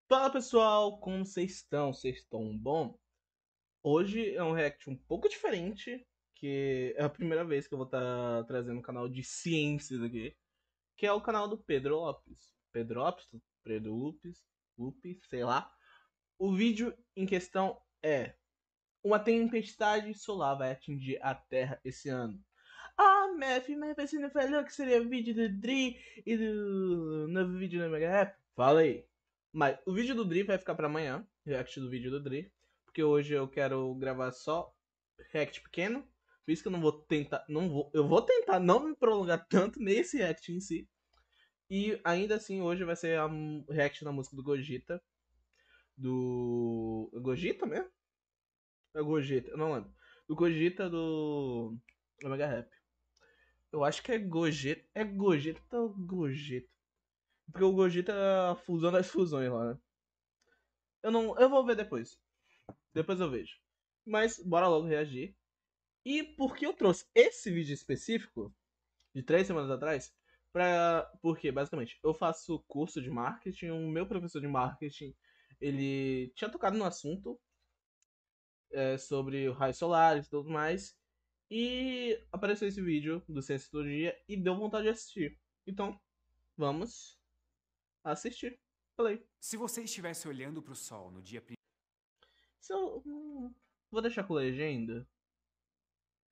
Fala pessoal, como vocês estão? Vocês estão bom? Hoje é um react um pouco diferente, que é a primeira vez que eu vou estar trazendo um canal de ciências aqui, que é o canal do Pedro Lopes. Pedro Lopes, Pedro Lopes, sei lá. O vídeo em questão é: uma tempestade solar vai atingir a Terra esse ano. Ah, mas você não falou que seria vídeo do Dri e do novo vídeo do Mega Rap? Falei. Mas o vídeo do Dri vai ficar pra amanhã, react do vídeo do Dri, porque hoje eu quero gravar só react pequeno, por isso que eu não vou tentar, eu vou tentar não me prolongar tanto nesse react em si. E ainda assim, hoje vai ser a react da música do Gogeta, do Gogeta mesmo? É Gogeta, eu não lembro. Do Gogeta do Mega Rap. Eu acho que é Gogeta. É Gogeta ou Gogeta? Porque o Gogeta é a fusão das fusões lá, né? Eu não. Eu vou ver depois. Depois eu vejo. Mas bora logo reagir. E por que eu trouxe esse vídeo específico, de 3 semanas atrás? Porque, basicamente, eu faço curso de marketing. O meu professor de marketing, ele tinha tocado no assunto sobre raios solares e tudo mais. E apareceu esse vídeo do Ciência do Dia e deu vontade de assistir. Então, vamos assistir. Play. Se você estivesse olhando para o Sol no dia Se eu, vou deixar com legenda.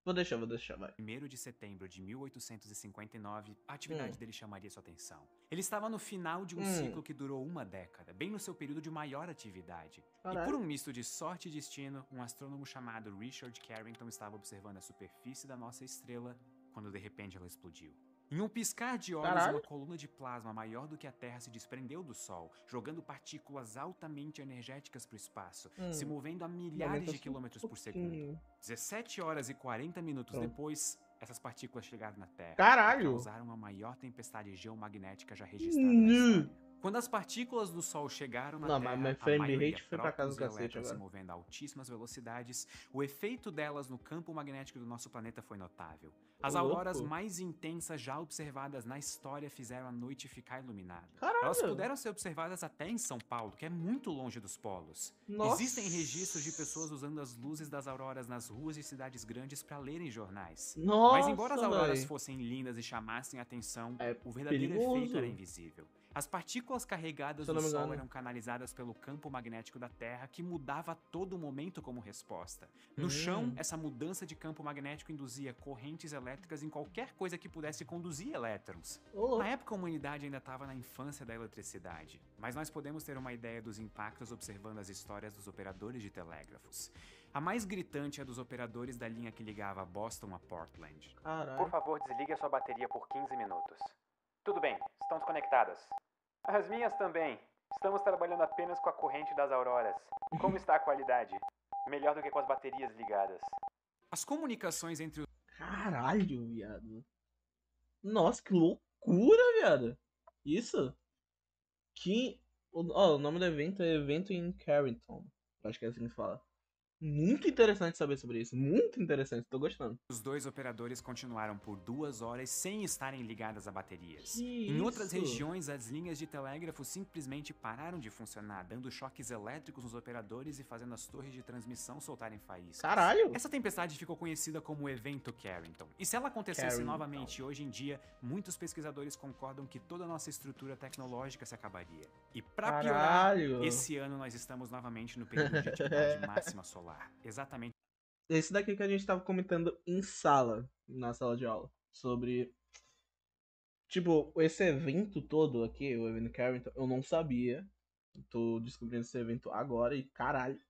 Vou deixar, vai. 1º de setembro de 1859, a Hum, atividade dele chamaria sua atenção. Ele estava no final de um hum, ciclo que durou uma década, bem no seu período de maior atividade. E por caralho. um misto de sorte e destino, um astrônomo chamado Richard Carrington estava observando a superfície da nossa estrela quando de repente ela explodiu. Em um piscar de olhos, uma Caralho. coluna de plasma maior do que a Terra se desprendeu do Sol, jogando partículas altamente energéticas para o espaço, se movendo a milhares Aumenta de só um quilômetros por segundo. pouquinho. 17 horas e 40 minutos Pronto. depois, essas partículas chegaram na Terra e Caralho. causaram a maior tempestade geomagnética já registrada na Nu. história. Quando as partículas do Sol chegaram na Não, mas Terra, meu a frame maioria rate foi pra casa prótons do e cacete elétrons se agora. movendo a altíssimas velocidades, o efeito delas no campo magnético do nosso planeta foi notável. As Ô, auroras louco. mais intensas já observadas na história fizeram a noite ficar iluminada. Elas Caralho. puderam ser observadas até em São Paulo, que é muito longe dos polos. Existem registros de pessoas Nossa. usando as luzes das auroras nas ruas de cidades grandes para lerem jornais. Mas embora as Nossa, auroras velho. fossem lindas e chamassem a atenção, É o verdadeiro efeito era perigoso. invisível. As partículas carregadas Se eu do não me Sol engano. eram canalizadas pelo campo magnético da Terra, que mudava a todo momento como resposta. No chão, Hum. essa mudança de campo magnético induzia correntes elétricas em qualquer coisa que pudesse conduzir elétrons. Ô, Na louco. época, a humanidade ainda estava na infância da eletricidade, mas nós podemos ter uma ideia dos impactos observando as histórias dos operadores de telégrafos. A mais gritante é a dos operadores da linha que ligava Boston a Portland. Por Caralho. favor, desligue a sua bateria por 15 minutos. Tudo bem, estão desconectadas. As minhas também. Estamos trabalhando apenas com a corrente das auroras. Como está a qualidade? Melhor do que com as baterias ligadas. As comunicações entre os Caralho, viado. Nossa, que loucura, viado. Isso? Que. Ó, o nome do evento é Evento em Carrington. Acho que é assim que fala. Muito interessante saber sobre isso. Muito interessante, tô gostando. Os dois operadores continuaram por 2 horas sem estarem ligadas a baterias. Que Em outras isso? regiões, as linhas de telégrafo simplesmente pararam de funcionar, dando choques elétricos nos operadores e fazendo as torres de transmissão soltarem faíscas. Caralho! Essa tempestade ficou conhecida como o Evento Carrington. E se ela acontecesse Carrington. novamente hoje em dia, muitos pesquisadores concordam que toda a nossa estrutura tecnológica se acabaria. E para piorar, Caralho! esse ano nós estamos novamente no período de atividade máxima solar. Exatamente. Esse daqui que a gente tava comentando em sala, na sala de aula. Sobre. Tipo, esse evento todo aqui, o evento Carrington, eu não sabia. Tô descobrindo esse evento agora e caralho.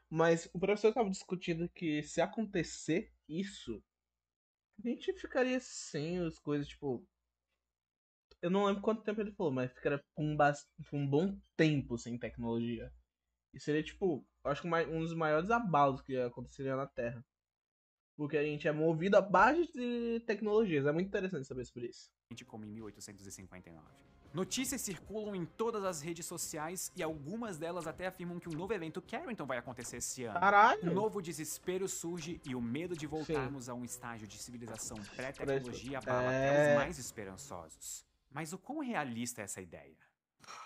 Mas o professor tava discutindo que se acontecer isso, a gente ficaria sem as coisas, tipo. Eu não lembro quanto tempo ele falou, mas ficaria por um bom tempo sem tecnologia. E seria, tipo, acho que um dos maiores abalos que aconteceria na Terra. Porque a gente é movido a base de tecnologias. É muito interessante saber sobre isso. Como em 1859. Notícias circulam em todas as redes sociais e algumas delas até afirmam que um novo evento Carrington vai acontecer esse ano. Um Caralho! novo desespero surge e o medo de voltarmos a um estágio de civilização pré-tecnologia abala até os mais esperançosos. Mas o quão realista é essa ideia?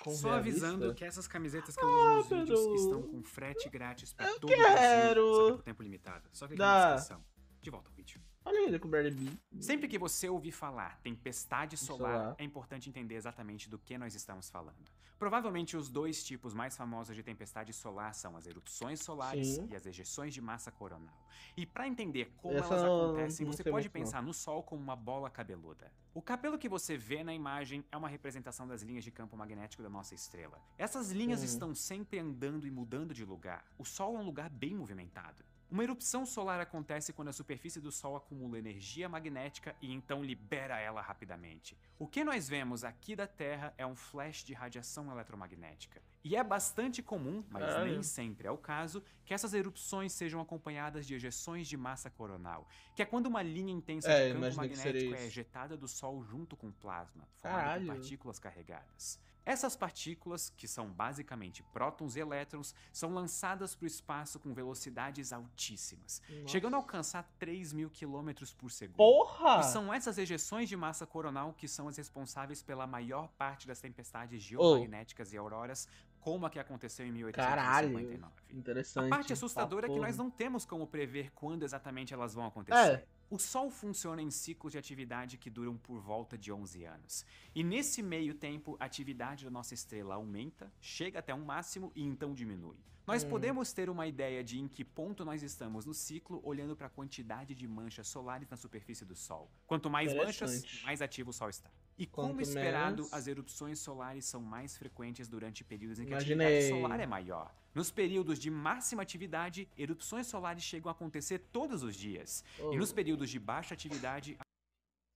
Com Só avisando realista? que essas camisetas que eu uso nos vídeos estão Pedro, com frete grátis pra eu todo o Brasil, só que é quero. por tempo limitado. Só clicar na Dá. descrição. De volta ao vídeo. Olha ele com o Barnaby. Sempre que você ouvir falar tempestade solar, Solar. é importante entender exatamente do que nós estamos falando. Provavelmente os dois tipos mais famosos de tempestade solar são as erupções solares Sim. e as ejeções de massa coronal. E para entender como Essa elas eu acontecem, não você sei pode muito, não. pensar no Sol como uma bola cabeluda. O cabelo que você vê na imagem é uma representação das linhas de campo magnético da nossa estrela. Essas linhas estão sempre andando e mudando de lugar. O Sol é um lugar bem movimentado. Uma erupção solar acontece quando a superfície do Sol acumula energia magnética e então libera ela rapidamente. O que nós vemos aqui da Terra é um flash de radiação eletromagnética. E é bastante comum, mas nem sempre é o caso, que essas erupções sejam acompanhadas de ejeções de massa coronal, que é quando uma linha intensa de campo imaginei que seria magnético é isso. ejetada do Sol junto com plasma, formado por Caralho. partículas carregadas. Essas partículas, que são basicamente prótons e elétrons, são lançadas para o espaço com velocidades altíssimas, chegando a alcançar 3.000 km por segundo. Porra! E são essas ejeções de massa coronal que são as responsáveis pela maior parte das tempestades geomagnéticas e auroras, como a que aconteceu em 1859. Caralho, interessante. A parte assustadora é que nós não temos como prever quando exatamente elas vão acontecer. O Sol funciona em ciclos de atividade que duram por volta de 11 anos. E nesse meio tempo, a atividade da nossa estrela aumenta, chega até um máximo e então diminui. Nós podemos ter uma ideia de em que ponto nós estamos no ciclo olhando para a quantidade de manchas solares na superfície do Sol. Quanto mais manchas, mais ativo o Sol está. E como esperado, as erupções solares são mais frequentes durante períodos em que a atividade solar é maior. Nos períodos de máxima atividade, erupções solares chegam a acontecer todos os dias. E nos períodos de baixa atividade...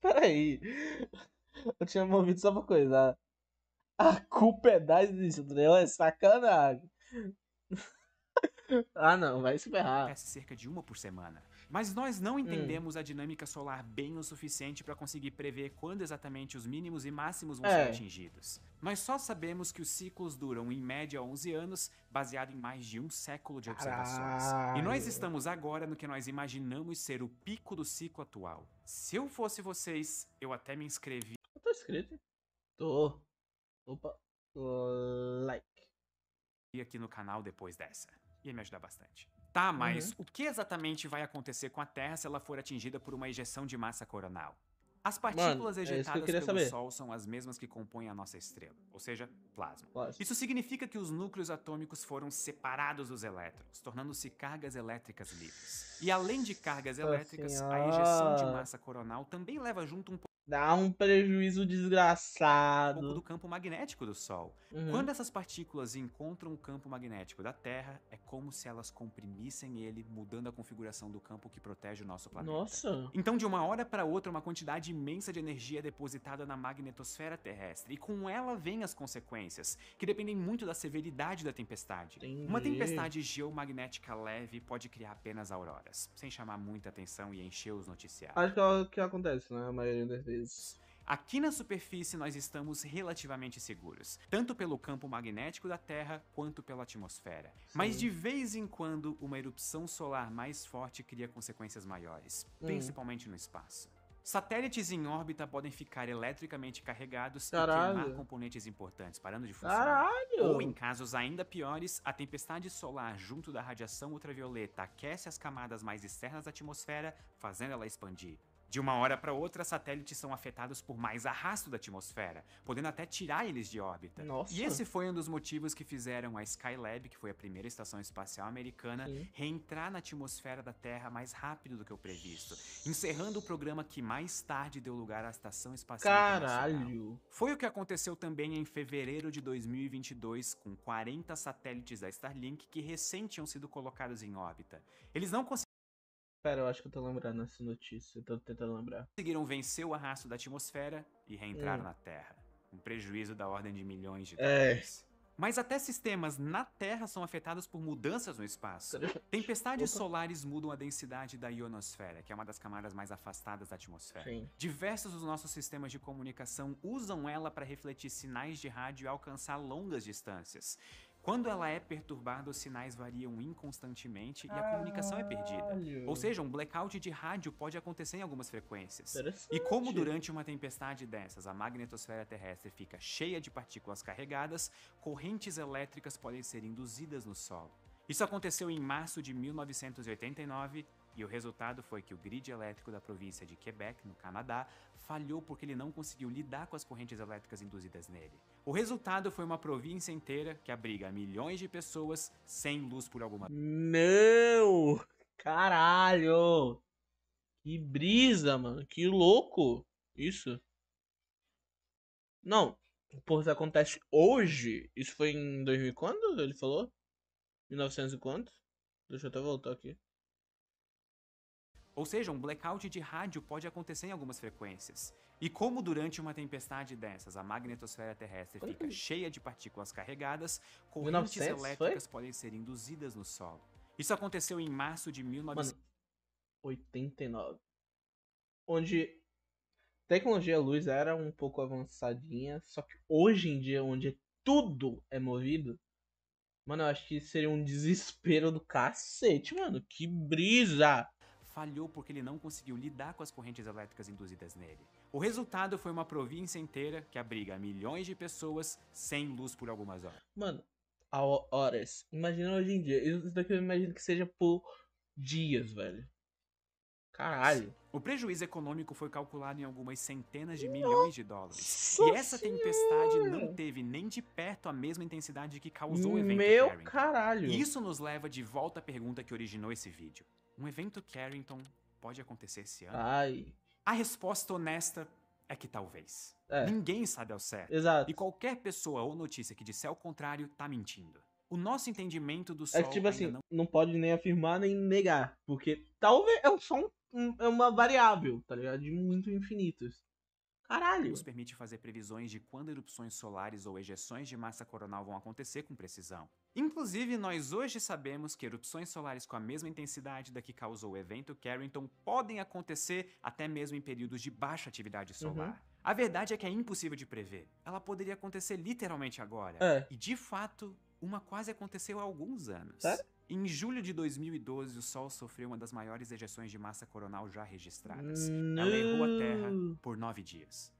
Peraí, eu tinha movido só uma coisa. A culpa é da estrela, é sacanagem. Ah não, vai se ferrar. Acontece cerca de uma por semana. Mas nós não entendemos a dinâmica solar bem o suficiente para conseguir prever quando exatamente os mínimos e máximos vão ser atingidos. Nós só sabemos que os ciclos duram em média 11 anos, baseado em mais de um século de observações. E nós estamos agora no que nós imaginamos ser o pico do ciclo atual. Se eu fosse vocês, eu até me inscrevi. Tô inscrito? Tô. Opa. Like. Aqui no canal depois dessa. Ia me ajudar bastante. Tá, mas o que exatamente vai acontecer com a Terra se ela for atingida por uma ejeção de massa coronal? As partículas ejetadas pelo Sol são as mesmas que compõem a nossa estrela, ou seja, plasma. Isso significa que os núcleos atômicos foram separados dos elétrons, tornando-se cargas elétricas livres. E além de cargas elétricas, a ejeção de massa coronal também leva junto um dá um prejuízo desgraçado. pouco do campo magnético do Sol. Quando essas partículas encontram o campo magnético da Terra, é como se elas comprimissem ele, mudando a configuração do campo que protege o nosso planeta. Nossa! Então, de uma hora para outra, uma quantidade imensa de energia é depositada na magnetosfera terrestre, e com ela vêm as consequências, que dependem muito da severidade da tempestade. Entendi. Uma tempestade geomagnética leve pode criar apenas auroras, sem chamar muita atenção e encher os noticiários. Acho que é o que acontece, né? A maioria das vezes. Aqui na superfície nós estamos relativamente seguros, tanto pelo campo magnético da Terra quanto pela atmosfera. Mas de vez em quando, uma erupção solar mais forte cria consequências maiores, principalmente no espaço. Satélites em órbita podem ficar eletricamente carregados e queimar componentes importantes, parando de funcionar. Ou, em casos ainda piores, a tempestade solar junto da radiação ultravioleta aquece as camadas mais externas da atmosfera, fazendo ela expandir. De uma hora para outra, satélites são afetados por mais arrasto da atmosfera, podendo até tirar eles de órbita. E esse foi um dos motivos que fizeram a Skylab, que foi a primeira estação espacial americana, reentrar na atmosfera da Terra mais rápido do que o previsto, encerrando o programa que mais tarde deu lugar à Estação Espacial Internacional. Foi o que aconteceu também em fevereiro de 2022, com 40 satélites da Starlink que recém tinham sido colocados em órbita. Eles não Pera, eu acho que eu tô lembrando essa notícia, eu tô tentando lembrar. Conseguiram vencer o arrasto da atmosfera e reentraram na Terra. Um prejuízo da ordem de milhões de dólares. Mas até sistemas na Terra são afetados por mudanças no espaço. Tempestades solares mudam a densidade da ionosfera, que é uma das camadas mais afastadas da atmosfera. Diversos dos nossos sistemas de comunicação usam ela para refletir sinais de rádio e alcançar longas distâncias. Quando ela é perturbada, os sinais variam inconstantemente e a comunicação é perdida. Caralho. Ou seja, um blackout de rádio pode acontecer em algumas frequências. Interessante. E como durante uma tempestade dessas a magnetosfera terrestre fica cheia de partículas carregadas, correntes elétricas podem ser induzidas no solo. Isso aconteceu em março de 1989 e o resultado foi que o grid elétrico da província de Quebec, no Canadá, falhou porque ele não conseguiu lidar com as correntes elétricas induzidas nele. O resultado foi uma província inteira que abriga milhões de pessoas sem luz por alguma... Não! Caralho! Que brisa, mano. Que louco. Isso. Não. Porra, isso acontece hoje? Isso foi em 2000 e quando? Ele falou? 1900 e quanto? Deixa eu até voltar aqui. Ou seja, um blackout de rádio pode acontecer em algumas frequências. E como durante uma tempestade dessas a magnetosfera terrestre fica cheia de partículas carregadas, correntes 1900 elétricas podem ser induzidas no solo. Isso aconteceu em março de 1989. Mano, 89. Onde tecnologia luz era um pouco avançadinha, só que hoje em dia, onde tudo é movido, mano, eu acho que seria um desespero do cacete, mano. Que brisa! Falhou porque ele não conseguiu lidar com as correntes elétricas induzidas nele. O resultado foi uma província inteira que abriga milhões de pessoas sem luz por algumas horas. Mano, horas. Imagina hoje em dia. Isso daqui eu imagino que seja por dias, velho. Caralho. O prejuízo econômico foi calculado em algumas centenas de milhões de dólares. Nossa E essa tempestade Senhora! não teve nem de perto a mesma intensidade que causou o evento Meu Carrington. caralho. E isso nos leva de volta à pergunta que originou esse vídeo. Um evento Carrington pode acontecer esse ano? Ai. A resposta honesta é que talvez. É. Ninguém sabe ao certo. Exato. E qualquer pessoa ou notícia que disser o contrário tá mentindo. O nosso entendimento do É Sol que, tipo ainda assim, não pode nem afirmar nem negar. Porque talvez é só é uma variável, tá ligado? De muito infinitos. Caralho. nos permite fazer previsões de quando erupções solares ou ejeções de massa coronal vão acontecer com precisão. Inclusive, nós hoje sabemos que erupções solares com a mesma intensidade da que causou o evento Carrington podem acontecer até mesmo em períodos de baixa atividade solar. A verdade é que é impossível de prever. Ela poderia acontecer literalmente agora. É. E de fato, uma quase aconteceu há alguns anos. Sério? Em julho de 2012, o Sol sofreu uma das maiores ejeções de massa coronal já registradas. Não. Ela errou a Terra por 9 dias.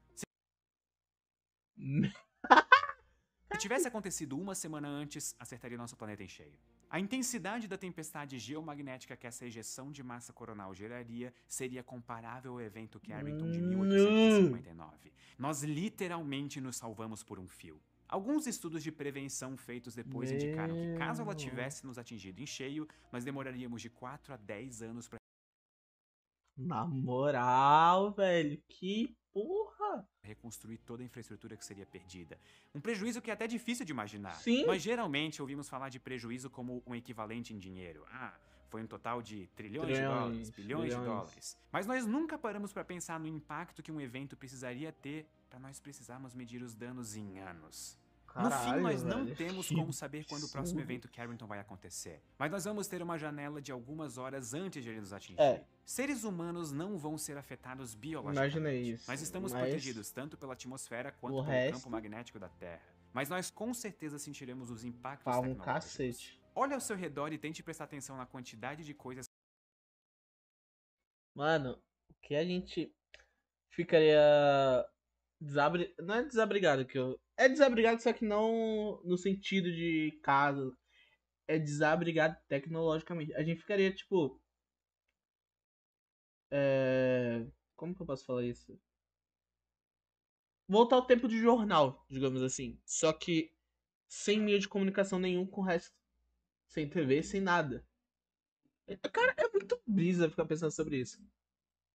Se tivesse acontecido uma semana antes, acertaria nosso planeta em cheio. A intensidade da tempestade geomagnética que essa ejeção de massa coronal geraria seria comparável ao evento Carrington de 1859. Nós literalmente nos salvamos por um fio. Alguns estudos de prevenção feitos depois indicaram que caso ela tivesse nos atingido em cheio, nós demoraríamos de 4 a 10 anos para Na moral, velho, que porra! reconstruir toda a infraestrutura que seria perdida. Um prejuízo que é até difícil de imaginar. Sim. Nós geralmente ouvimos falar de prejuízo como um equivalente em dinheiro. Foi um total de trilhões de dólares, bilhões de dólares. Mas nós nunca paramos para pensar no impacto que um evento precisaria ter para nós precisarmos medir os danos em anos. No fim, nós não temos como saber quando o próximo evento Carrington vai acontecer. Mas nós vamos ter uma janela de algumas horas antes de ele nos atingir. Seres humanos não vão ser afetados biologicamente. Imaginei isso. Nós estamos protegidos tanto pela atmosfera quanto pelo campo magnético da Terra. Mas nós com certeza sentiremos os impactos tecnológicos. Cacete. Olha ao seu redor e tente prestar atenção na quantidade de coisas. Mano, o que a gente ficaria não é desabrigado, que eu... É desabrigado, só que não no sentido de casa. É desabrigado tecnologicamente. A gente ficaria, tipo... Como que eu posso falar isso? Voltar ao tempo de jornal, digamos assim. Só que sem meio de comunicação nenhum com o resto. Sem TV, sem nada. Cara, é muito brisa ficar pensando sobre isso.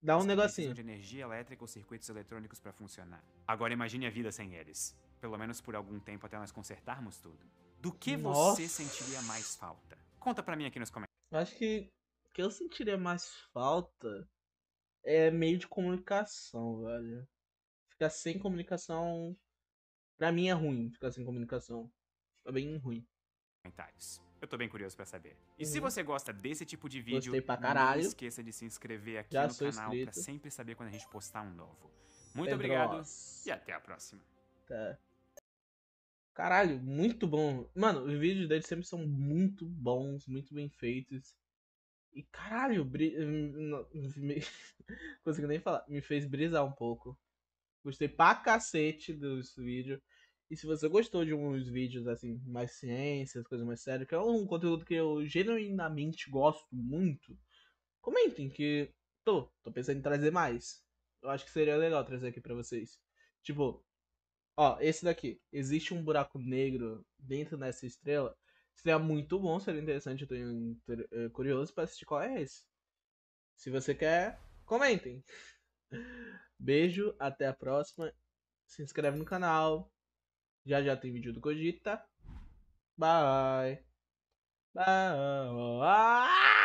Dá um negocinho. De energia elétrica ou circuitos eletrônicos para funcionar. Agora imagine a vida sem eles. Pelo menos por algum tempo até nós consertarmos tudo. Do que você sentiria mais falta? Conta pra mim aqui nos comentários. Acho que o que eu sentiria mais falta é meio de comunicação, velho. Ficar sem comunicação, pra mim é ruim ficar sem comunicação. É bem ruim. Eu tô bem curioso pra saber. E se você gosta desse tipo de vídeo, gostei pra caralho. Não esqueça de se inscrever aqui no canal pra sempre saber quando a gente postar um novo. Muito obrigado e até a próxima. Tá. Caralho, muito bom. Mano, os vídeos dele sempre são muito bons, muito bem feitos. E caralho, me... consigo nem falar, me fez brisar um pouco. Gostei pra cacete dos vídeos. E se você gostou de uns vídeos assim, mais ciências, coisas mais sérias, que é um conteúdo que eu genuinamente gosto muito, comentem que tô pensando em trazer mais. Eu acho que seria legal trazer aqui pra vocês. Tipo, ó, esse daqui. Existe um buraco negro dentro dessa estrela. Seria muito bom, seria interessante. Eu tô curioso pra assistir qual é esse. Se você quer, comentem. Beijo, até a próxima. Se inscreve no canal. Já já tem vídeo do Cogita. Bye. Bye.